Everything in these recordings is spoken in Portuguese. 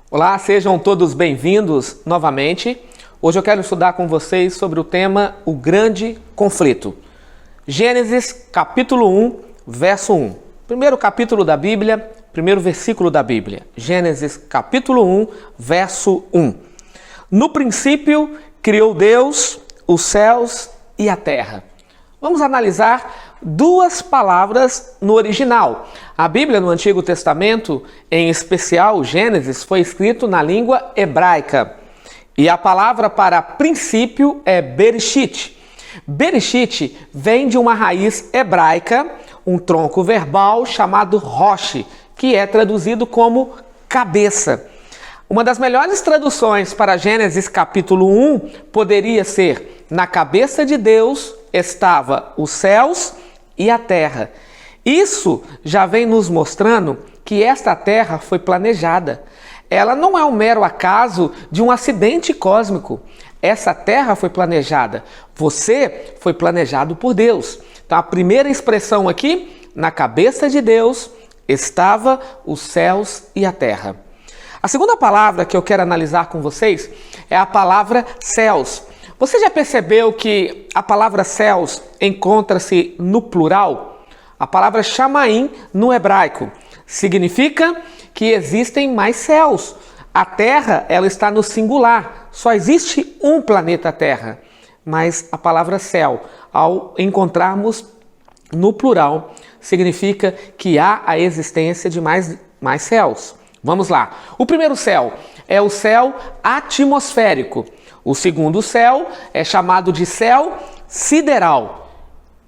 Olá, sejam todos bem-vindos novamente. Hoje eu quero estudar com vocês sobre o tema O Grande Conflito. Gênesis capítulo 1, verso 1. Primeiro capítulo da Bíblia, primeiro versículo da Bíblia. Gênesis capítulo 1, verso 1. No princípio criou Deus os céus e a terra. Vamos analisar duas palavras no original. A Bíblia no Antigo Testamento, em especial Gênesis, foi escrito na língua hebraica. E a palavra para princípio é Bereshit. Bereshit vem de uma raiz hebraica, um tronco verbal chamado rosh, que é traduzido como cabeça. Uma das melhores traduções para Gênesis capítulo 1 poderia ser: na cabeça de Deus estava os céus e a terra. Isso já vem nos mostrando que esta terra foi planejada. Ela não é um mero acaso de um acidente cósmico. Essa terra foi planejada. Você foi planejado por Deus. Então a primeira expressão aqui, na cabeça de Deus estava os céus e a terra. A segunda palavra que eu quero analisar com vocês é a palavra céus. Você já percebeu que a palavra céus encontra-se no plural? A palavra chamaim no hebraico significa que existem mais céus. A Terra, ela está no singular. Só existe um planeta Terra. Mas a palavra céu, ao encontrarmos no plural, significa que há a existência de mais céus. Vamos lá. O primeiro céu é o céu atmosférico. O segundo céu é chamado de céu sideral.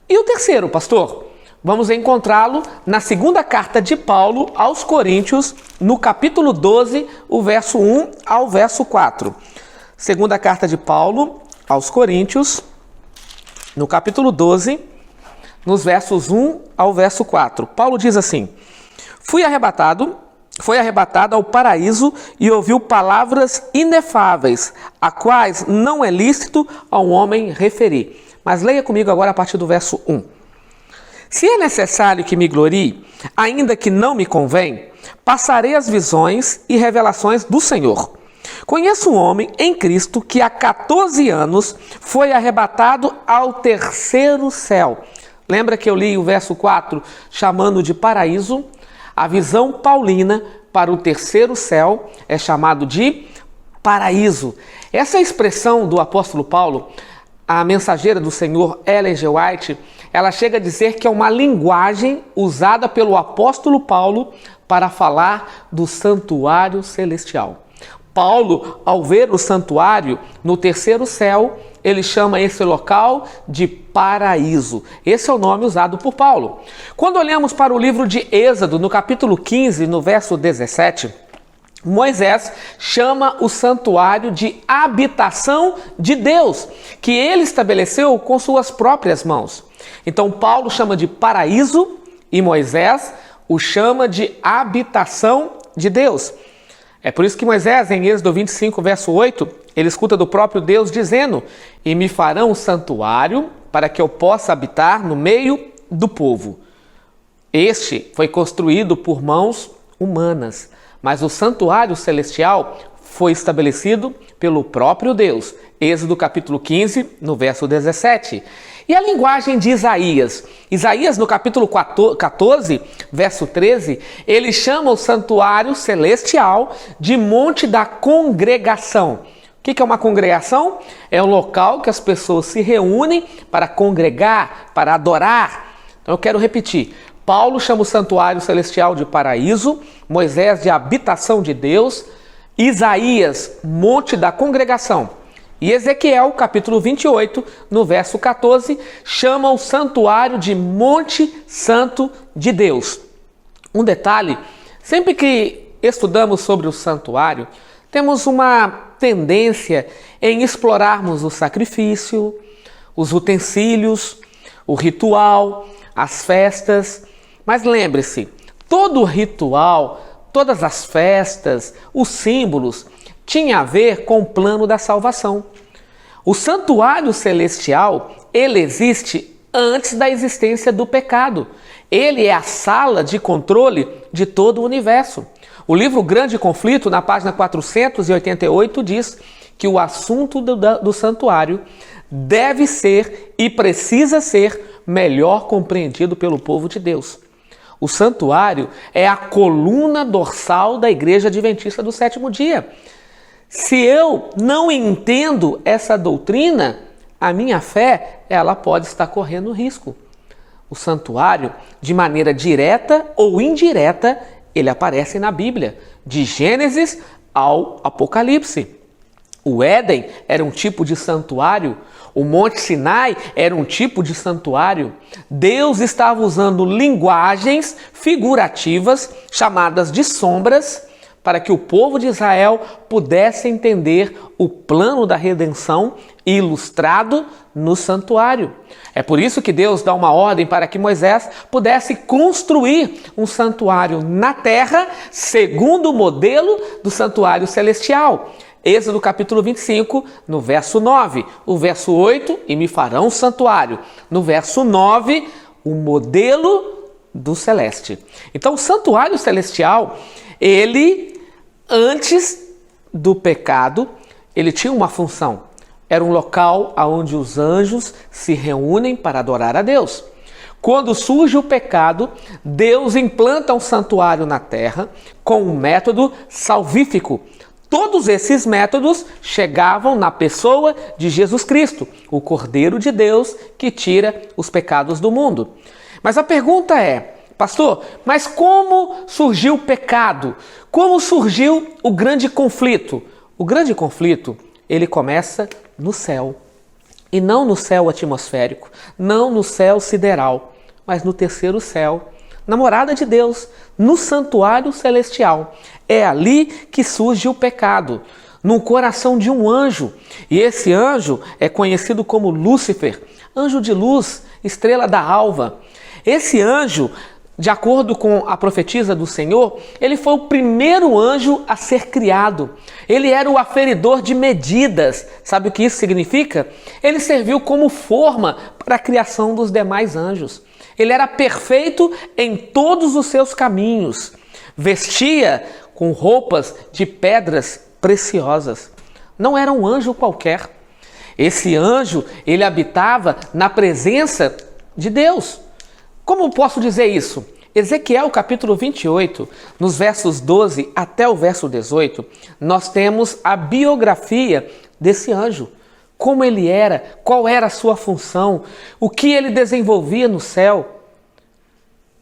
E o terceiro, pastor? Vamos encontrá-lo na segunda carta de Paulo aos Coríntios, no capítulo 12, o verso 1 ao verso 4. Segunda carta de Paulo aos Coríntios, no capítulo 12, nos versos 1 ao verso 4. Paulo diz assim: foi arrebatado ao paraíso e ouviu palavras inefáveis, a quais não é lícito ao homem referir. Mas leia comigo agora a partir do verso 1. Se é necessário que me glorie, ainda que não me convém, passarei as visões e revelações do Senhor. Conheço um homem em Cristo que há 14 anos foi arrebatado ao terceiro céu. Lembra que eu li o verso 4 chamando de paraíso? A visão paulina para o terceiro céu é chamado de paraíso. Essa expressão do apóstolo Paulo, a mensageira do Senhor Ellen G. White, ela chega a dizer que é uma linguagem usada pelo apóstolo Paulo para falar do santuário celestial. Paulo, ao ver o santuário no terceiro céu, ele chama esse local de paraíso. Esse é o nome usado por Paulo. Quando olhamos para o livro de Êxodo, no capítulo 15, no verso 17, Moisés chama o santuário de habitação de Deus, que ele estabeleceu com suas próprias mãos. Então Paulo chama de paraíso e Moisés o chama de habitação de Deus. É por isso que Moisés, em Êxodo 25, verso 8, ele escuta do próprio Deus dizendo: e me farão um santuário para que eu possa habitar no meio do povo. Este foi construído por mãos humanas, mas o santuário celestial foi estabelecido pelo próprio Deus. Êxodo capítulo 15, no verso 17. E a linguagem de Isaías? Isaías, no capítulo 14, verso 13, ele chama o santuário celestial de Monte da Congregação. O que é uma congregação? É um local que as pessoas se reúnem para congregar, para adorar. Então eu quero repetir. Paulo chama o santuário celestial de paraíso, Moisés de habitação de Deus, Isaías, monte da congregação. E Ezequiel, capítulo 28, no verso 14, chama o santuário de Monte Santo de Deus. Um detalhe, sempre que estudamos sobre o santuário, temos uma tendência em explorarmos o sacrifício, os utensílios, o ritual, as festas. Mas lembre-se, todo ritual, todas as festas, os símbolos, tinha a ver com o plano da salvação. O santuário celestial, ele existe antes da existência do pecado. Ele é a sala de controle de todo o universo. O livro Grande Conflito, na página 488, diz que o assunto do santuário deve ser e precisa ser melhor compreendido pelo povo de Deus. O santuário é a coluna dorsal da Igreja Adventista do Sétimo Dia. Se eu não entendo essa doutrina, a minha fé, ela pode estar correndo risco. O santuário, de maneira direta ou indireta, ele aparece na Bíblia, de Gênesis ao Apocalipse. O Éden era um tipo de santuário, o Monte Sinai era um tipo de santuário. Deus estava usando linguagens figurativas, chamadas de sombras, para que o povo de Israel pudesse entender o plano da redenção ilustrado no santuário. É por isso que Deus dá uma ordem para que Moisés pudesse construir um santuário na terra, segundo o modelo do santuário celestial. Êxodo capítulo 25, no verso 9. O verso 8, e me farão um santuário. No verso 9, o modelo do celeste. Então, o santuário celestial, ele, antes do pecado, ele tinha uma função. Era um local onde os anjos se reúnem para adorar a Deus. Quando surge o pecado, Deus implanta um santuário na terra com um método salvífico. Todos esses métodos chegavam na pessoa de Jesus Cristo, o Cordeiro de Deus que tira os pecados do mundo. Mas a pergunta é, pastor, mas como surgiu o pecado? Como surgiu o grande conflito? O grande conflito, ele começa no céu. E não no céu atmosférico, não no céu sideral, mas no terceiro céu, na morada de Deus, no santuário celestial. É ali que surge o pecado, no coração de um anjo. E esse anjo é conhecido como Lúcifer, anjo de luz, estrela da alva. Esse anjo, de acordo com a profetisa do Senhor, ele foi o primeiro anjo a ser criado. Ele era o aferidor de medidas. Sabe o que isso significa? Ele serviu como forma para a criação dos demais anjos. Ele era perfeito em todos os seus caminhos. Vestia com roupas de pedras preciosas. Não era um anjo qualquer. Esse anjo, ele habitava na presença de Deus. Como posso dizer isso? Ezequiel capítulo 28, nos versos 12 até o verso 18, nós temos a biografia desse anjo. Como ele era, qual era a sua função, o que ele desenvolvia no céu.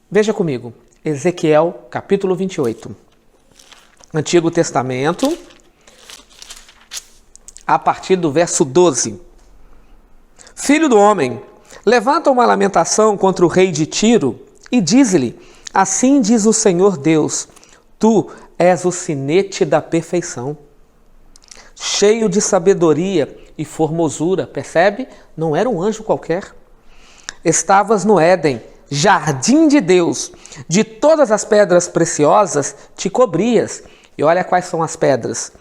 Veja comigo, Ezequiel capítulo 28, Antigo Testamento, a partir do verso 12. Filho do homem, levanta uma lamentação contra o rei de Tiro e diz-lhe, assim diz o Senhor Deus, tu és o sinete da perfeição, cheio de sabedoria e formosura, percebe? Não era um anjo qualquer. Estavas no Éden, jardim de Deus, de todas as pedras preciosas te cobrias. E olha quais são as pedras: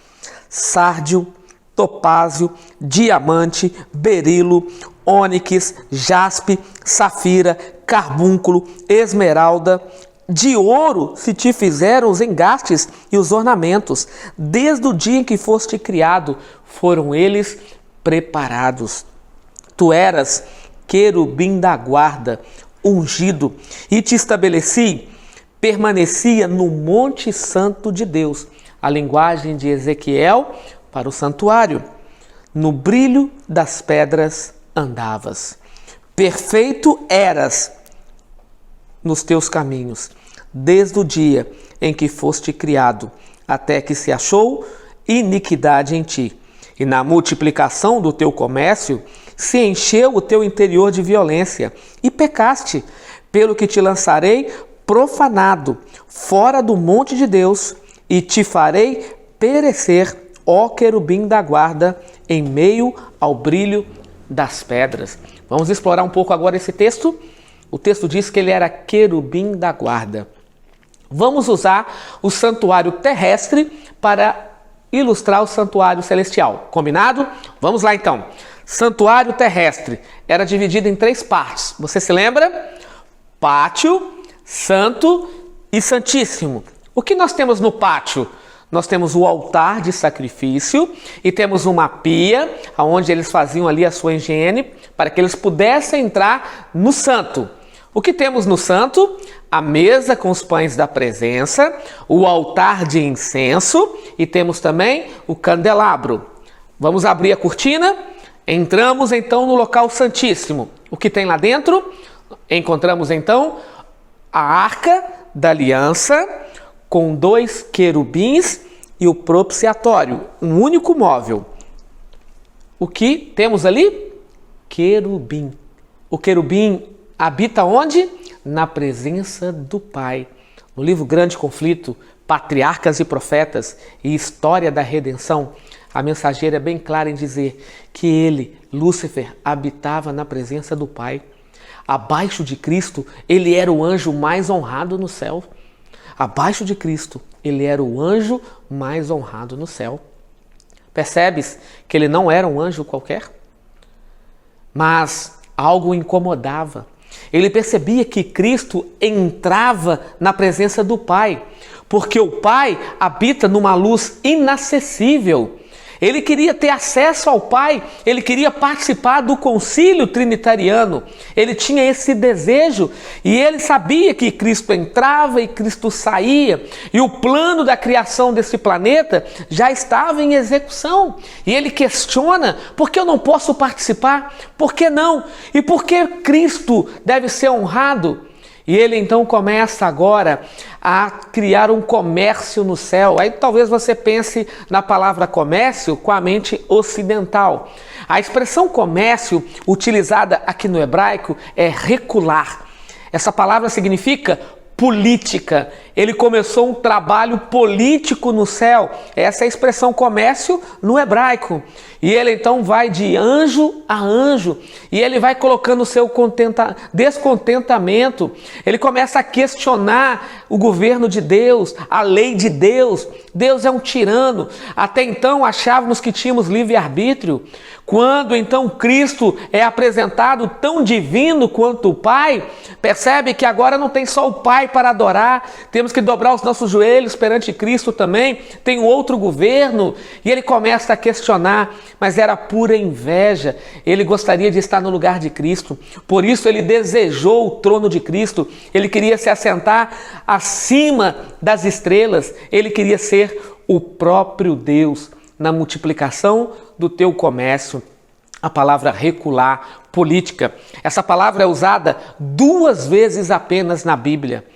sárdio, topázio, diamante, berilo, ônix, jaspe, safira, carbúnculo, esmeralda. De ouro se te fizeram os engastes e os ornamentos. Desde o dia em que foste criado, foram eles preparados. Tu eras querubim da guarda, ungido, e te estabeleci, permanecia no Monte Santo de Deus. A linguagem de Ezequiel para o santuário. No brilho das pedras andavas. Perfeito eras nos teus caminhos, desde o dia em que foste criado, até que se achou iniquidade em ti. E na multiplicação do teu comércio, se encheu o teu interior de violência, e pecaste, pelo que te lançarei profanado, fora do monte de Deus, e te farei perecer, ó querubim da guarda, em meio ao brilho das pedras. Vamos explorar um pouco agora esse texto. O texto diz que ele era querubim da guarda. Vamos usar o santuário terrestre para ilustrar o santuário celestial. Combinado? Vamos lá então. santuário terrestre era dividido em 3 partes. Você se lembra? Pátio, santo e santíssimo. O que nós temos no pátio? Nós temos o altar de sacrifício e temos uma pia, onde eles faziam ali a sua higiene, para que eles pudessem entrar no santo. O que temos no santo? A mesa com os pães da presença, o altar de incenso e temos também o candelabro. Vamos abrir a cortina? Entramos então no local santíssimo. O que tem lá dentro? Encontramos então a arca da aliança com 2 querubins e o propiciatório, um único móvel. O que temos ali? Querubim. O querubim habita onde? Na presença do Pai. No livro Grande Conflito, Patriarcas e Profetas e História da Redenção, a mensageira é bem clara em dizer que ele, Lúcifer, habitava na presença do Pai. Abaixo de Cristo, ele era o anjo mais honrado no céu. Abaixo de Cristo, ele era o anjo mais honrado no céu. Percebes que ele não era um anjo qualquer? Mas algo o incomodava. Ele percebia que Cristo entrava na presença do Pai, porque o Pai habita numa luz inacessível. Ele queria ter acesso ao Pai, ele queria participar do concílio trinitariano, ele tinha esse desejo e ele sabia que Cristo entrava e Cristo saía e o plano da criação desse planeta já estava em execução. E ele questiona: por que eu não posso participar? Por que não? E por que Cristo deve ser honrado? E ele então começa agora a criar um comércio no céu. Aí talvez você pense na palavra comércio com a mente ocidental. A expressão comércio utilizada aqui no hebraico é recular. Essa palavra significa política. Ele começou um trabalho político no céu. Essa é a expressão comércio no hebraico. E ele então vai de anjo a anjo. E ele vai colocando o seu descontentamento. Ele começa a questionar o governo de Deus, a lei de Deus. Deus é um tirano. Até então achávamos que tínhamos livre-arbítrio. Quando então Cristo é apresentado tão divino quanto o Pai, percebe que agora não tem só o Pai para adorar, temos que dobrar os nossos joelhos perante Cristo também, tem um outro governo, e ele começa a questionar, mas era pura inveja. Ele gostaria de estar no lugar de Cristo, por isso ele desejou o trono de Cristo, ele queria se assentar acima das estrelas, ele queria ser o próprio Deus. Na multiplicação do teu comércio, a palavra recular, política, essa palavra é usada 2 vezes apenas na Bíblia.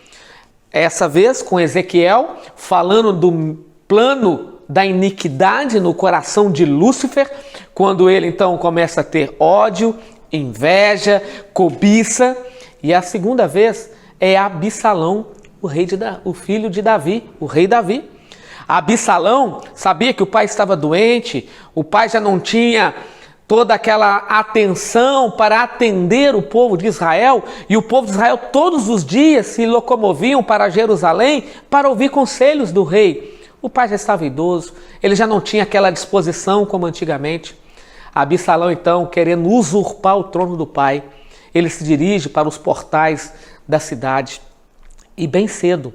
Essa vez com Ezequiel, falando do plano da iniquidade no coração de Lúcifer, quando ele então começa a ter ódio, inveja, cobiça. E a segunda vez é Absalão, o filho de Davi, o rei Davi. Absalão sabia que o pai estava doente, o pai já não tinha toda aquela atenção para atender o povo de Israel, e o povo de Israel todos os dias se locomoviam para Jerusalém para ouvir conselhos do rei. O pai já estava idoso, ele já não tinha aquela disposição como antigamente. Absalão então, querendo usurpar o trono do pai, ele se dirige para os portais da cidade e bem cedo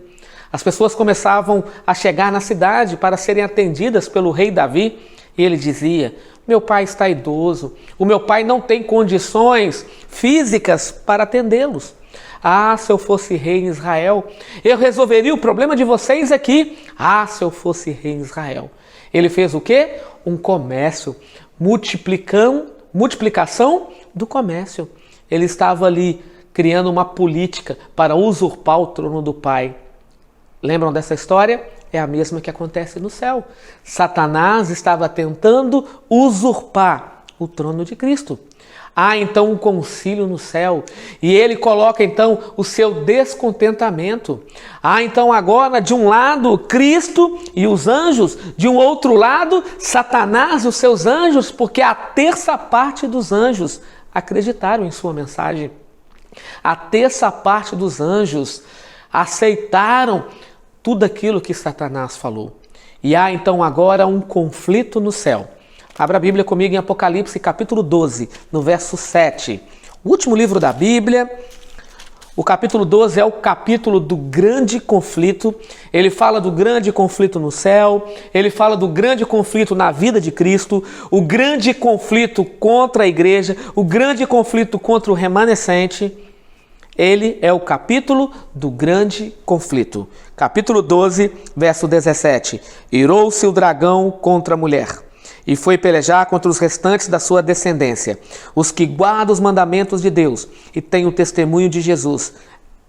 as pessoas começavam a chegar na cidade para serem atendidas pelo rei Davi. E ele dizia: meu pai está idoso, o meu pai não tem condições físicas para atendê-los. Ah, se eu fosse rei em Israel, eu resolveria o problema de vocês aqui. Ah, se eu fosse rei em Israel. Ele fez o quê? Um comércio, multiplicação do comércio. Ele estava ali criando uma política para usurpar o trono do pai. Lembram dessa história? É a mesma que acontece no céu. Satanás estava tentando usurpar o trono de Cristo. Há então um concílio no céu e ele coloca então o seu descontentamento. Há então agora de um lado Cristo e os anjos, de um outro lado Satanás e os seus anjos, porque a terça parte dos anjos acreditaram em sua mensagem. A terça parte dos anjos aceitaram tudo aquilo que Satanás falou. E há então agora um conflito no céu. Abra a Bíblia comigo em Apocalipse capítulo 12, no verso 7. O último livro da Bíblia. O capítulo 12 é o capítulo do grande conflito. Ele fala do grande conflito no céu, ele fala do grande conflito na vida de Cristo, o grande conflito contra a igreja, o grande conflito contra o remanescente. Ele é o capítulo do grande conflito. Capítulo 12, verso 17. Irou-se o dragão contra a mulher e foi pelejar contra os restantes da sua descendência, os que guardam os mandamentos de Deus e têm o testemunho de Jesus,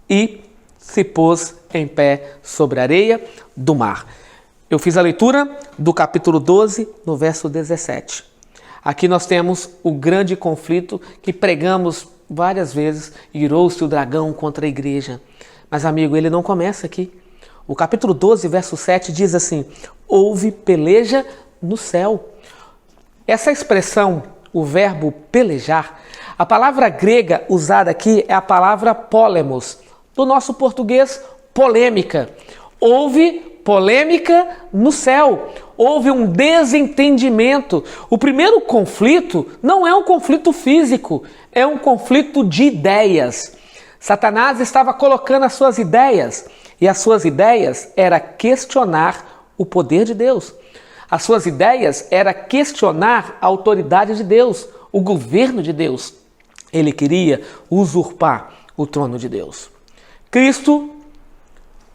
e se pôs em pé sobre a areia do mar. Eu fiz a leitura do capítulo 12, no verso 17. Aqui nós temos o grande conflito que pregamos várias vezes, irou-se o dragão contra a igreja. Mas, amigo, ele não começa aqui. O capítulo 12, verso 7 diz assim: houve peleja no céu. Essa expressão, o verbo pelejar, a palavra grega usada aqui é a palavra polemos, do nosso português, polêmica. Houve polêmica no céu, houve um desentendimento. O primeiro conflito não é um conflito físico, é um conflito de ideias. Satanás estava colocando as suas ideias, e as suas ideias era questionar o poder de Deus. As suas ideias era questionar a autoridade de Deus, o governo de Deus. Ele queria usurpar o trono de Deus. Cristo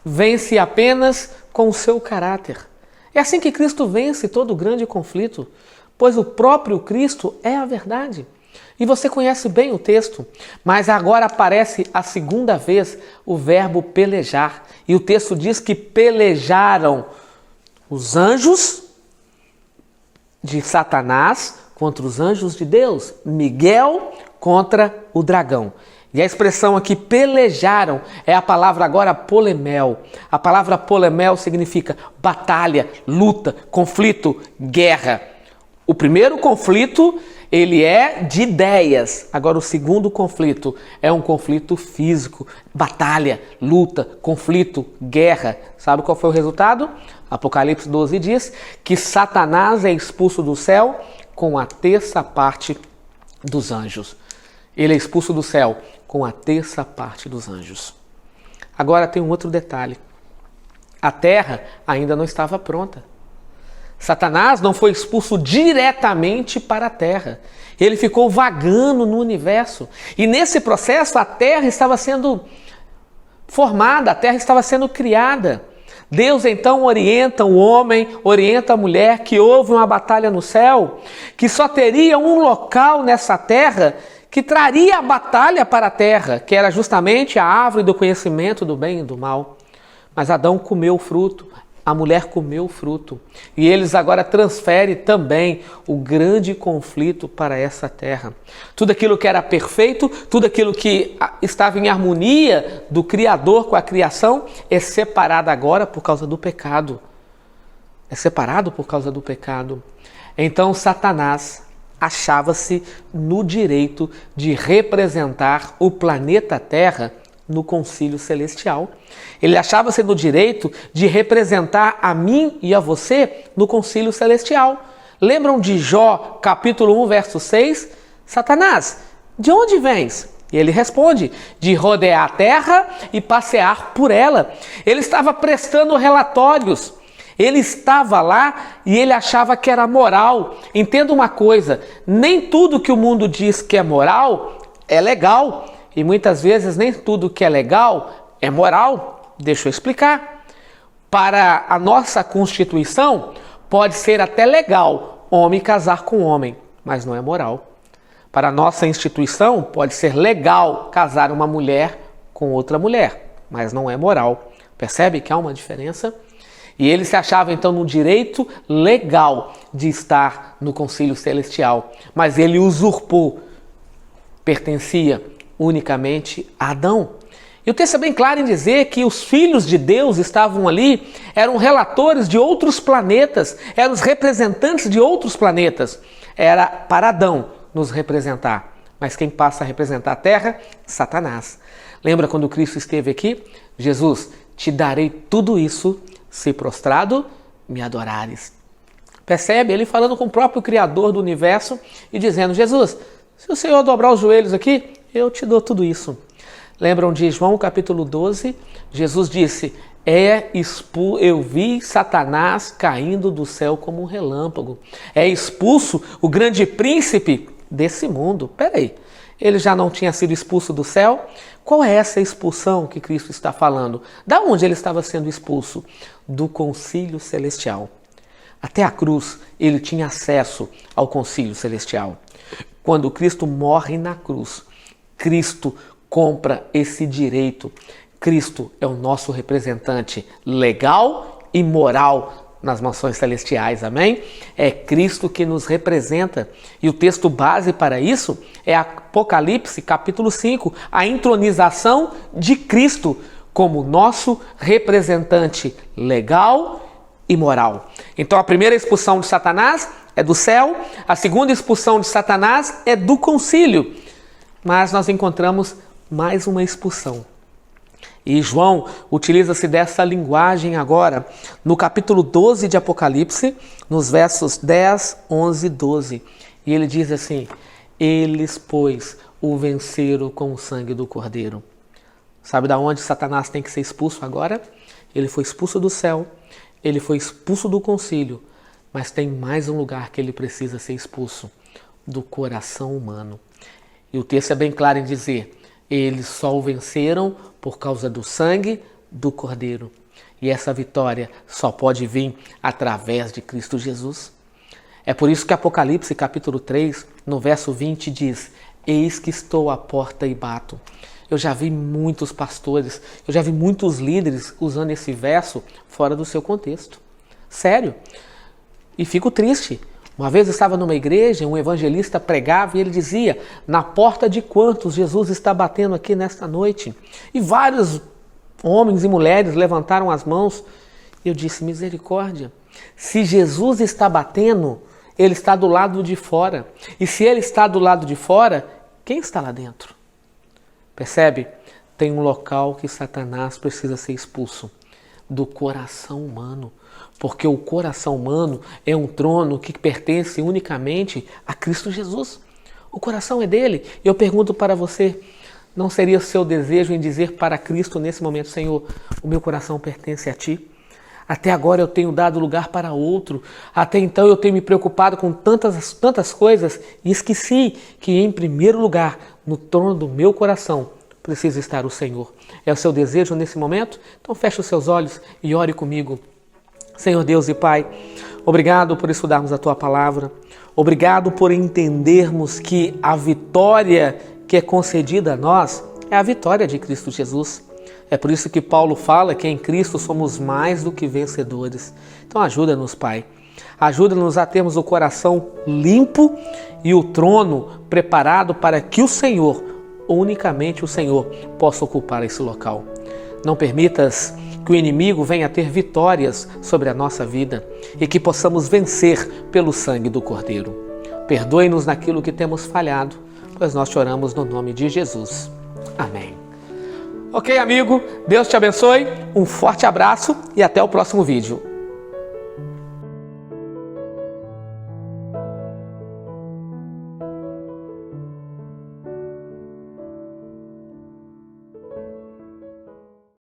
vence apenas com o seu caráter. É assim que Cristo vence todo grande conflito, pois o próprio Cristo é a verdade. E você conhece bem o texto, mas agora aparece a segunda vez o verbo pelejar. E o texto diz que pelejaram os anjos de Satanás contra os anjos de Deus, Miguel contra o dragão. E a expressão aqui pelejaram é a palavra agora polemel. A palavra polemel significa batalha, luta, conflito, guerra. O primeiro conflito, ele é de ideias. Agora o segundo conflito é um conflito físico, batalha, luta, conflito, guerra. Sabe qual foi o resultado? Apocalipse 12 diz que Satanás é expulso do céu com a terça parte dos anjos. Ele é expulso do céu com a terça parte dos anjos. Agora tem um outro detalhe. A terra ainda não estava pronta. Satanás não foi expulso diretamente para a terra. Ele ficou vagando no universo. E nesse processo a terra estava sendo formada, a terra estava sendo criada. Deus então orienta o homem, orienta a mulher que houve uma batalha no céu, que só teria um local nessa terra que traria a batalha para a terra, que era justamente a árvore do conhecimento do bem e do mal. Mas Adão comeu o fruto, a mulher comeu o fruto, e eles agora transferem também o grande conflito para essa terra. Tudo aquilo que era perfeito, tudo aquilo que estava em harmonia do Criador com a criação, é separado agora por causa do pecado. É separado por causa do pecado. Então Satanás achava-se no direito de representar o planeta Terra no concílio celestial. Ele achava-se no direito de representar a mim e a você no concílio celestial. Lembram de Jó, capítulo 1, verso 6? Satanás, de onde vens? E ele responde, de rodear a terra e passear por ela. Ele estava prestando relatórios. Ele estava lá e ele achava que era moral. Entenda uma coisa, nem tudo que o mundo diz que é moral é legal. E muitas vezes nem tudo que é legal é moral. Deixa eu explicar. Para a nossa Constituição, pode ser até legal homem casar com homem, mas não é moral. Para a nossa instituição, pode ser legal casar uma mulher com outra mulher, mas não é moral. Percebe que há uma diferença? E ele se achava então no direito legal de estar no concílio celestial, mas ele usurpou, pertencia unicamente a Adão. E o texto é bem claro em dizer que os filhos de Deus estavam ali, eram relatores de outros planetas, eram os representantes de outros planetas. Era para Adão nos representar. Mas quem passa a representar a terra? Satanás. Lembra quando Cristo esteve aqui? Jesus, te darei tudo isso se prostrado me adorares. Percebe? Ele falando com o próprio Criador do universo e dizendo: Jesus, se o Senhor dobrar os joelhos aqui, eu te dou tudo isso. Lembram de João capítulo 12? Jesus disse: eu vi Satanás caindo do céu como um relâmpago. É expulso o grande príncipe desse mundo. Peraí, ele já não tinha sido expulso do céu? Qual é essa expulsão que Cristo está falando? Da onde ele estava sendo expulso? Do concílio celestial. Até a cruz, ele tinha acesso ao concílio celestial. Quando Cristo morre na cruz, Cristo compra esse direito. Cristo é o nosso representante legal e moral nas mansões celestiais, amém? É Cristo que nos representa. E o texto base para isso é Apocalipse capítulo 5, a entronização de Cristo como nosso representante legal e moral. Então a primeira expulsão de Satanás é do céu, a segunda expulsão de Satanás é do concílio. Mas nós encontramos mais uma expulsão. E João utiliza-se dessa linguagem agora no capítulo 12 de Apocalipse, nos versos 10, 11 e 12. E ele diz assim: eles, pois, o venceram com o sangue do Cordeiro. Sabe de onde Satanás tem que ser expulso agora? Ele foi expulso do céu, ele foi expulso do concílio, mas tem mais um lugar que ele precisa ser expulso: do coração humano. E o texto é bem claro em dizer: eles só o venceram por causa do sangue do Cordeiro. E essa vitória só pode vir através de Cristo Jesus. É por isso que Apocalipse capítulo 3, no verso 20 diz: eis que estou à porta e bato. Eu já vi muitos pastores, eu já vi muitos líderes usando esse verso fora do seu contexto. Sério. E fico triste. Uma vez eu estava numa igreja, um evangelista pregava e ele dizia: na porta de quantos Jesus está batendo aqui nesta noite? E vários homens e mulheres levantaram as mãos. E eu disse: misericórdia, se Jesus está batendo, ele está do lado de fora. E se ele está do lado de fora, quem está lá dentro? Percebe? Tem um local que Satanás precisa ser expulso: do coração humano. Porque o coração humano é um trono que pertence unicamente a Cristo Jesus. O coração é dele. E eu pergunto para você: não seria seu desejo em dizer para Cristo nesse momento: Senhor, o meu coração pertence a ti? Até agora eu tenho dado lugar para outro. Até então eu tenho me preocupado com tantas coisas e esqueci que em primeiro lugar, no trono do meu coração, precisa estar o Senhor. É o seu desejo nesse momento? Então feche os seus olhos e ore comigo. Senhor Deus e Pai, obrigado por estudarmos a Tua Palavra. Obrigado por entendermos que a vitória que é concedida a nós é a vitória de Cristo Jesus. É por isso que Paulo fala que em Cristo somos mais do que vencedores. Então ajuda-nos, Pai. Ajuda-nos a termos o coração limpo e o trono preparado para que o Senhor, unicamente o Senhor, possa ocupar esse local. Não permitas que o inimigo venha a ter vitórias sobre a nossa vida e que possamos vencer pelo sangue do Cordeiro. Perdoe-nos naquilo que temos falhado, pois nós te oramos no nome de Jesus. Amém. Ok, amigo? Deus te abençoe, um forte abraço e até o próximo vídeo.